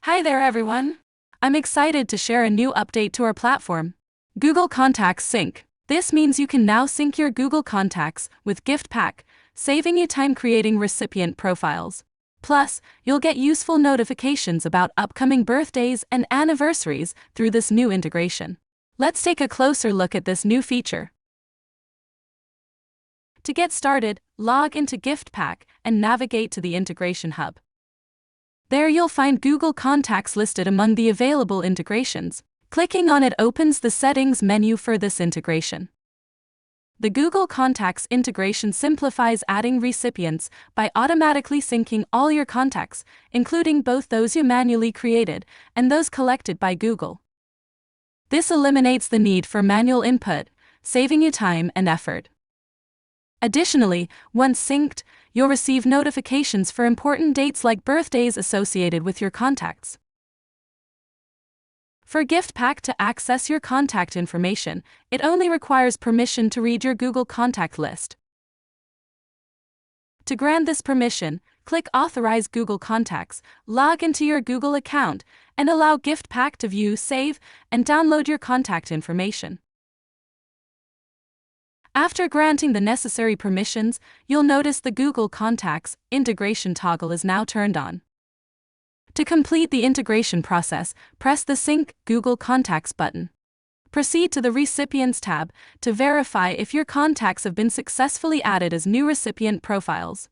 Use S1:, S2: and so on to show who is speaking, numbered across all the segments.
S1: Hi there everyone! I'm excited to share a new update to our platform, Google Contacts Sync. This means you can now sync your Google Contacts with Giftpack, saving you time creating recipient profiles. Plus, you'll get useful notifications about upcoming birthdays and anniversaries through this new integration. Let's take a closer look at this new feature. To get started, log into Giftpack and navigate to the Integration Hub. There you'll find Google Contacts listed among the available integrations. Clicking on it opens the Settings menu for this integration. The Google Contacts integration simplifies adding recipients by automatically syncing all your contacts, including both those you manually created and those collected by Google. This eliminates the need for manual input, saving you time and effort. Additionally, once synced, you'll receive notifications for important dates like birthdays associated with your contacts. For Giftpack to access your contact information, it only requires permission to read your Google Contact list. To grant this permission, click Authorize Google Contacts, log into your Google account, and allow Giftpack to view, save, and download your contact information. After granting the necessary permissions, you'll notice the Google Contacts integration toggle is now turned on. To complete the integration process, press the Sync Google Contacts button. Proceed to the Recipients tab to verify if your contacts have been successfully added as new recipient profiles.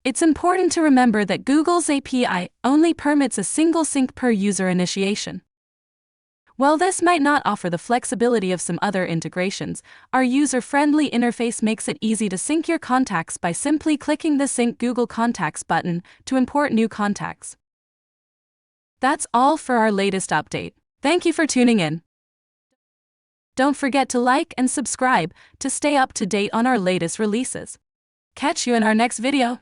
S1: It's important to remember that Google's API only permits a single sync per user initiation. While this might not offer the flexibility of some other integrations, our user-friendly interface makes it easy to sync your contacts by simply clicking the Sync Google Contacts button to import new contacts. That's all for our latest update. Thank you for tuning in. Don't forget to like and subscribe to stay up to date on our latest releases. Catch you in our next video.